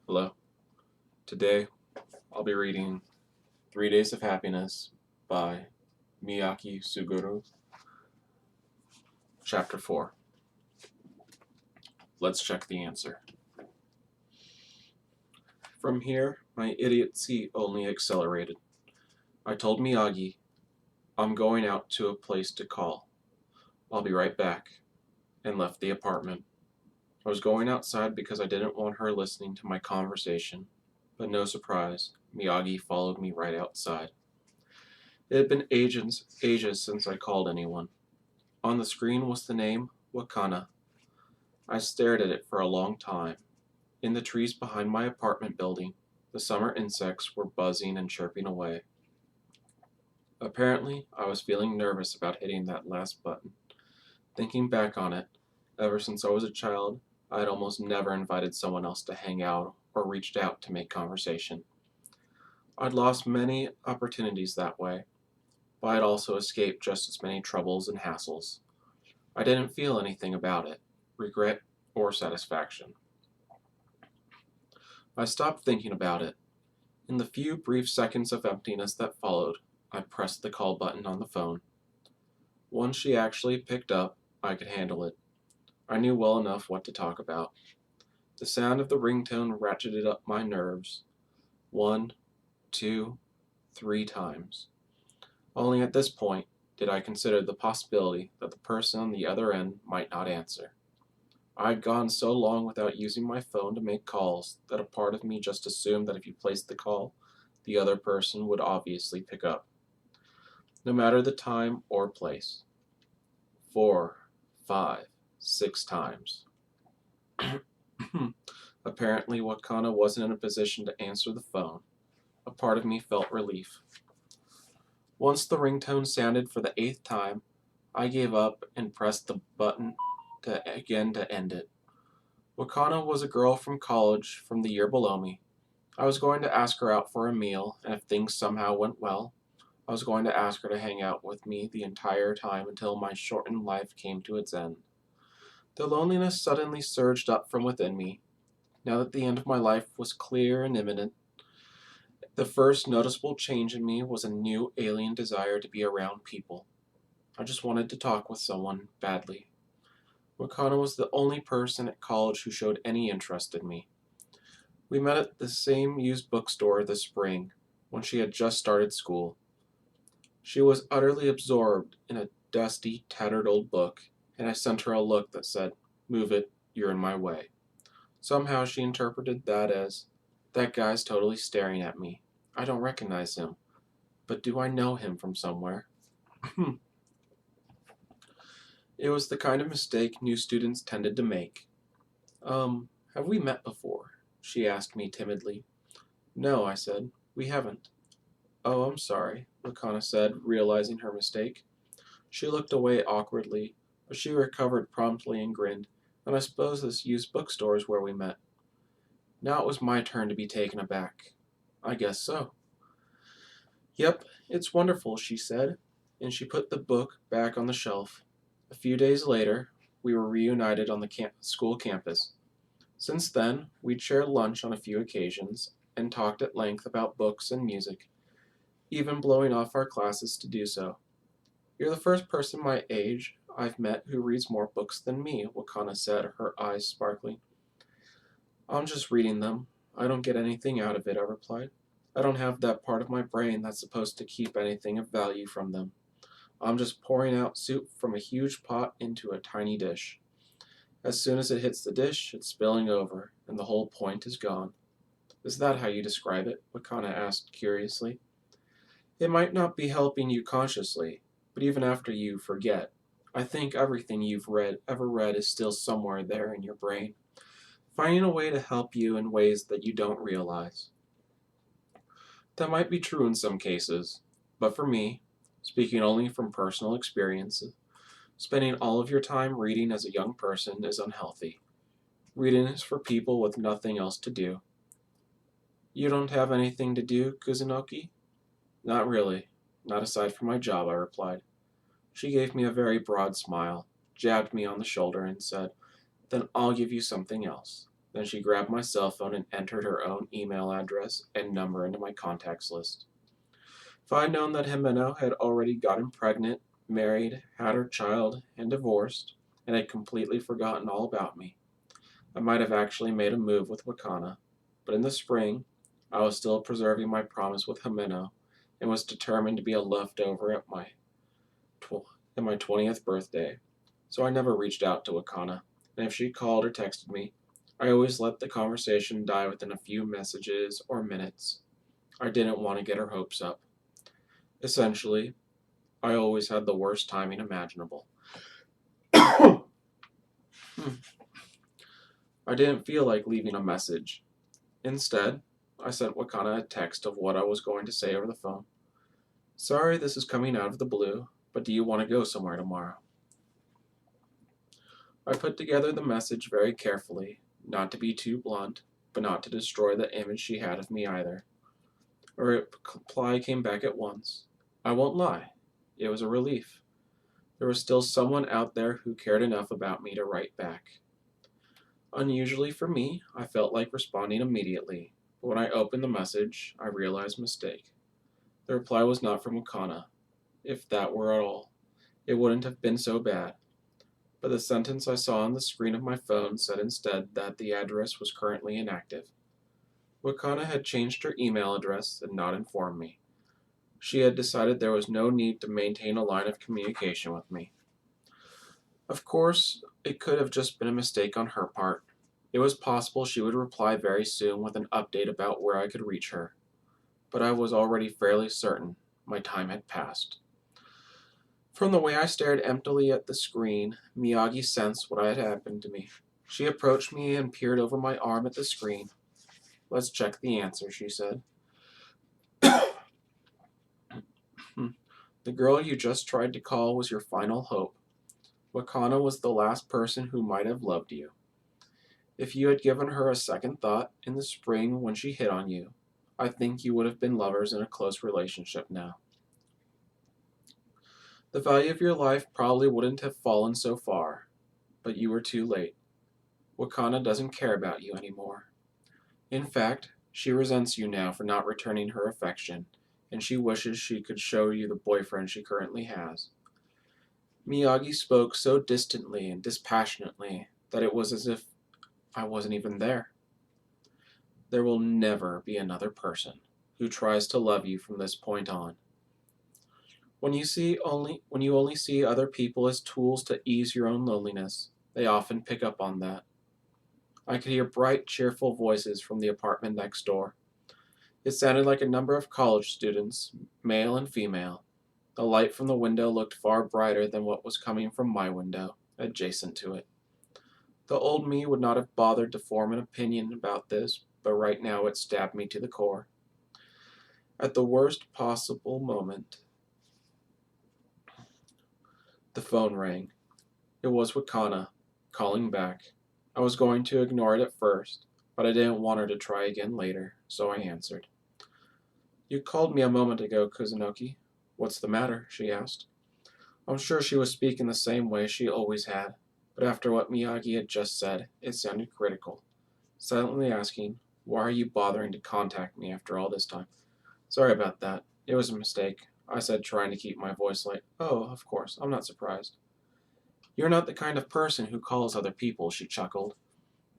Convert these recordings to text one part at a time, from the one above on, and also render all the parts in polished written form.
Hello. Today I'll be reading 3 Days of Happiness by Miyaki Suguru, Chapter 4. Let's check the answer. From here, my idiocy only accelerated. I told Miyagi, I'm going out to a place to call. I'll be right back, and left the apartment. I was going outside because I didn't want her listening to my conversation, but no surprise, Miyagi followed me right outside. It had been ages since I called anyone. On the screen was the name Wakana. I stared at it for a long time. In the trees behind my apartment building, the summer insects were buzzing and chirping away. Apparently, I was feeling nervous about hitting that last button. Thinking back on it, ever since I was a child, I had almost never invited someone else to hang out or reached out to make conversation. I'd lost many opportunities that way, but I'd also escaped just as many troubles and hassles. I didn't feel anything about it, regret or satisfaction. I stopped thinking about it. In the few brief seconds of emptiness that followed, I pressed the call button on the phone. Once she actually picked up, I could handle it. I knew well enough what to talk about. The sound of the ringtone ratcheted up my nerves. 1, 2, 3 times. Only at this point did I consider the possibility that the person on the other end might not answer. I had gone so long without using my phone to make calls that a part of me just assumed that if you placed the call, the other person would obviously pick up, no matter the time or place. 4, 5, 6 times. Apparently, Wakana wasn't in a position to answer the phone. A part of me felt relief. Once the ringtone sounded for the 8th time, I gave up and pressed the button to end it. Wakana was a girl from college from the year below me. I was going to ask her out for a meal, and if things somehow went well, I was going to ask her to hang out with me the entire time until my shortened life came to its end. The loneliness suddenly surged up from within me. Now that the end of my life was clear and imminent, the first noticeable change in me was a new alien desire to be around people. I just wanted to talk with someone badly. Wakana was the only person at college who showed any interest in me. We met at the same used bookstore this spring, when she had just started school. She was utterly absorbed in a dusty, tattered old book, and I sent her a look that said, "Move it, you're in my way." Somehow she interpreted that as, "That guy's totally staring at me. I don't recognize him, but do I know him from somewhere?" It was the kind of mistake new students tended to make. Have we met before?" she asked me timidly. "No," I said, "we haven't." "Oh, I'm sorry," Lakana said, realizing her mistake. She looked away awkwardly, but she recovered promptly and grinned. "And I suppose this used bookstore is where we met." Now it was my turn to be taken aback. "I guess so." "Yep, it's wonderful," she said, and she put the book back on the shelf. A few days later, we were reunited on the school campus. Since then, we'd shared lunch on a few occasions and talked at length about books and music, even blowing off our classes to do so. "You're the first person my age I've met who reads more books than me," Wakana said, her eyes sparkling. "I'm just reading them. I don't get anything out of it," I replied. "I don't have that part of my brain that's supposed to keep anything of value from them. I'm just pouring out soup from a huge pot into a tiny dish. As soon as it hits the dish, it's spilling over, and the whole point is gone." "Is that how you describe it?" Wakana asked curiously. "It might not be helping you consciously, but even after you forget, I think everything you've ever read is still somewhere there in your brain, finding a way to help you in ways that you don't realize." That might be true in some cases, but for me, speaking only from personal experience, spending all of your time reading as a young person is unhealthy. Reading is for people with nothing else to do. "You don't have anything to do, Kuzunoki?" "Not really. Not aside from my job," I replied. She gave me a very broad smile, jabbed me on the shoulder, and said, "Then I'll give you something else. Then she grabbed my cell phone and entered her own email address and number into my contacts list. If I had known that Jimeno had already gotten pregnant, married, had her child, and divorced, and had completely forgotten all about me, I might have actually made a move with Wakana. But in the spring, I was still preserving my promise with Jimeno and was determined to be a leftover at my 20th birthday. So I never reached out to Wakana, and if she called or texted me, I always let the conversation die within a few messages or minutes. I didn't want to get her hopes up. Essentially, I always had the worst timing imaginable. I didn't feel like leaving a message. Instead, I sent Wakana a text of what I was going to say over the phone. Sorry this is coming out of the blue, but do you want to go somewhere tomorrow? I put together the message very carefully, not to be too blunt, but not to destroy the image she had of me either. Her reply came back at once. I won't lie, it was a relief. There was still someone out there who cared enough about me to write back. Unusually for me, I felt like responding immediately, but when I opened the message, I realized mistake. The reply was not from Wakana. If that were all, it wouldn't have been so bad. But the sentence I saw on the screen of my phone said instead that the address was currently inactive. Wakana had changed her email address and not informed me. She had decided there was no need to maintain a line of communication with me. Of course, it could have just been a mistake on her part. It was possible she would reply very soon with an update about where I could reach her. But I was already fairly certain my time had passed. From the way I stared emptily at the screen, Miyagi sensed what had happened to me. She approached me and peered over my arm at the screen. Let's check the answer, she said. The girl you just tried to call was your final hope. Wakana was the last person who might have loved you. If you had given her a second thought in the spring when she hit on you, I think you would have been lovers in a close relationship now. The value of your life probably wouldn't have fallen so far, but you were too late. Wakana doesn't care about you anymore. In fact, she resents you now for not returning her affection, and she wishes she could show you the boyfriend she currently has. Miyagi spoke so distantly and dispassionately that it was as if I wasn't even there. There will never be another person who tries to love you from this point on. When you only see other people as tools to ease your own loneliness, they often pick up on that. I could hear bright, cheerful voices from the apartment next door. It sounded like a number of college students, male and female. The light from the window looked far brighter than what was coming from my window, adjacent to it. The old me would not have bothered to form an opinion about this, but right now it stabbed me to the core. At the worst possible moment, the phone rang. It was Wakana, calling back. I was going to ignore it at first, but I didn't want her to try again later, so I answered. You called me a moment ago, Kuzunoki. What's the matter? She asked. I'm sure she was speaking the same way she always had, but after what Miyagi had just said, it sounded critical. Silently asking, why are you bothering to contact me after all this time? Sorry about that. It was a mistake, I said, trying to keep my voice light. Oh, of course, I'm not surprised. You're not the kind of person who calls other people, she chuckled.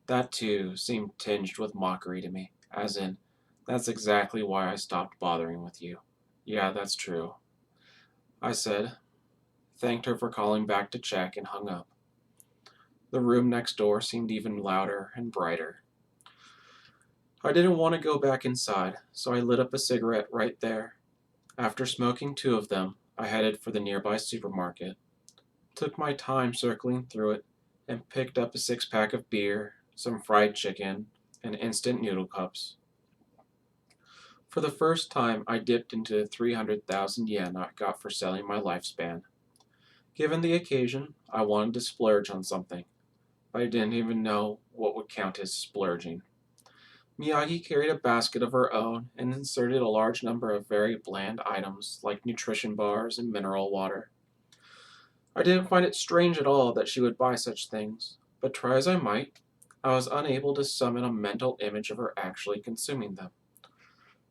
That, too, seemed tinged with mockery to me, as in, that's exactly why I stopped bothering with you. Yeah, that's true, I said, thanked her for calling back to check, and hung up. The room next door seemed even louder and brighter. I didn't want to go back inside, so I lit up a cigarette right there. After smoking 2 of them, I headed for the nearby supermarket. Took my time circling through it, and picked up a 6-pack of beer, some fried chicken, and instant noodle cups. For the first time, I dipped into the 300,000 yen I got for selling my lifespan. Given the occasion, I wanted to splurge on something, but I didn't even know what would count as splurging. Miyagi carried a basket of her own and inserted a large number of very bland items like nutrition bars and mineral water. I didn't find it strange at all that she would buy such things, but try as I might, I was unable to summon a mental image of her actually consuming them.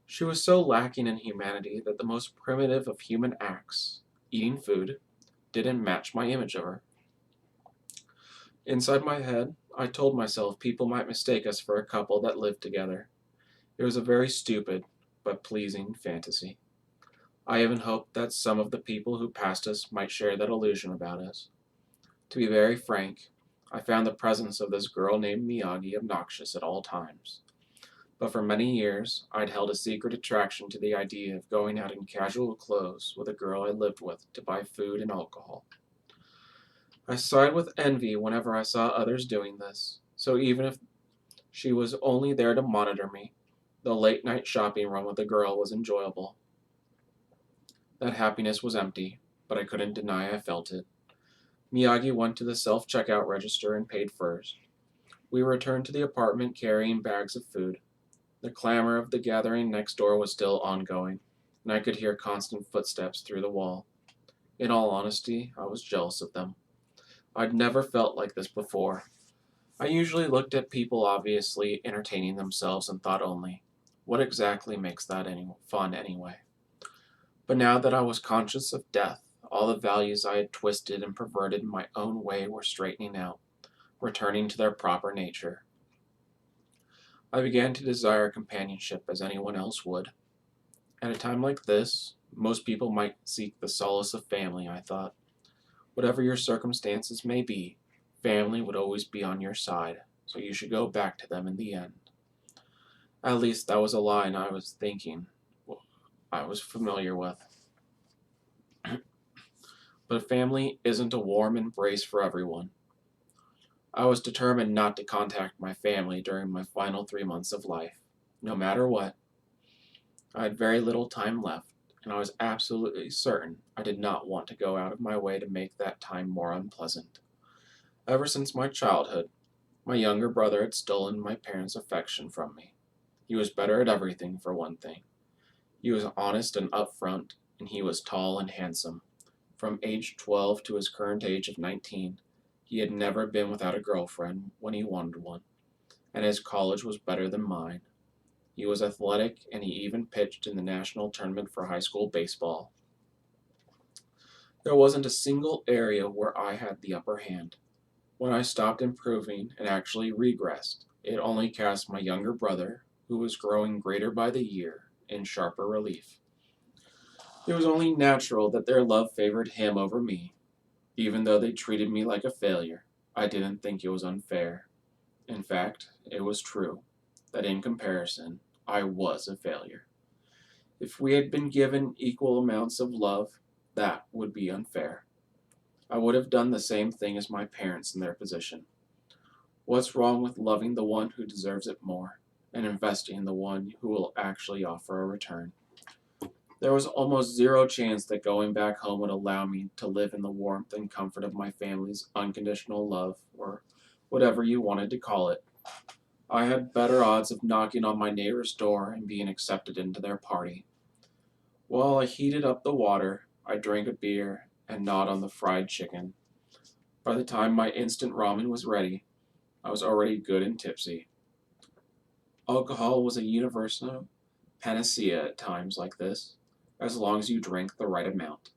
She was so lacking in humanity that the most primitive of human acts, eating food, didn't match my image of her. Inside my head, I told myself people might mistake us for a couple that lived together. It was a very stupid, but pleasing fantasy. I even hoped that some of the people who passed us might share that illusion about us. To be very frank, I found the presence of this girl named Miyagi obnoxious at all times. But for many years, I'd held a secret attraction to the idea of going out in casual clothes with a girl I lived with to buy food and alcohol. I sighed with envy whenever I saw others doing this, so even if she was only there to monitor me, the late night shopping run with the girl was enjoyable. That happiness was empty, but I couldn't deny I felt it. Miyagi went to the self-checkout register and paid first. We returned to the apartment carrying bags of food. The clamor of the gathering next door was still ongoing, and I could hear constant footsteps through the wall. In all honesty, I was jealous of them. I'd never felt like this before. I usually looked at people obviously entertaining themselves and thought only, what exactly makes that fun anyway? But now that I was conscious of death, all the values I had twisted and perverted in my own way were straightening out, returning to their proper nature. I began to desire companionship as anyone else would. At a time like this, most people might seek the solace of family, I thought. Whatever your circumstances may be, family would always be on your side, so you should go back to them in the end. At least that was a line I was thinking, I was familiar with. But family isn't a warm embrace for everyone. I was determined not to contact my family during my final 3 months of life, no matter what. I had very little time left, and I was absolutely certain I did not want to go out of my way to make that time more unpleasant. Ever since my childhood, my younger brother had stolen my parents' affection from me. He was better at everything, for one thing. He was honest and upfront, and he was tall and handsome. From age 12 to his current age of 19, he had never been without a girlfriend when he wanted one, and his college was better than mine. He was athletic, and he even pitched in the national tournament for high school baseball. There wasn't a single area where I had the upper hand. When I stopped improving and actually regressed, it only cast my younger brother, who was growing greater by the year, in sharper relief. It was only natural that their love favored him over me. Even though they treated me like a failure, I didn't think it was unfair. In fact, it was true, that in comparison, I was a failure. If we had been given equal amounts of love, that would be unfair. I would have done the same thing as my parents in their position. What's wrong with loving the one who deserves it more, and investing in the one who will actually offer a return? There was almost zero chance that going back home would allow me to live in the warmth and comfort of my family's unconditional love, or whatever you wanted to call it. I had better odds of knocking on my neighbor's door and being accepted into their party. While I heated up the water, I drank a beer and gnawed on the fried chicken. By the time my instant ramen was ready, I was already good and tipsy. Alcohol was a universal panacea at times like this, as long as you drank the right amount.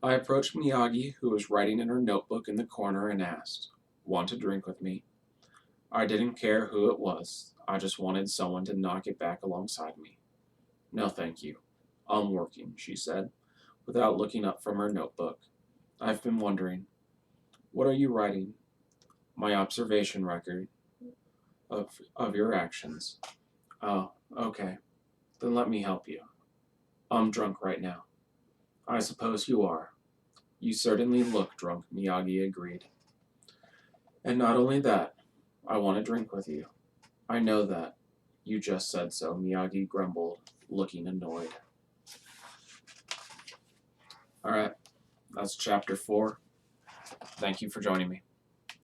I approached Miyagi, who was writing in her notebook in the corner, and asked, "Want to drink with me?" I didn't care who it was. I just wanted someone to knock it back alongside me. "No, thank you. I'm working," she said, without looking up from her notebook. "I've been wondering. What are you writing?" "My observation record of your actions." "Oh, okay. Then let me help you. I'm drunk right now." "I suppose you are. You certainly look drunk," Miyagi agreed. "And not only that, I want to drink with you." "I know that. You just said so," Miyagi grumbled, looking annoyed. Alright, that's chapter 4. Thank you for joining me.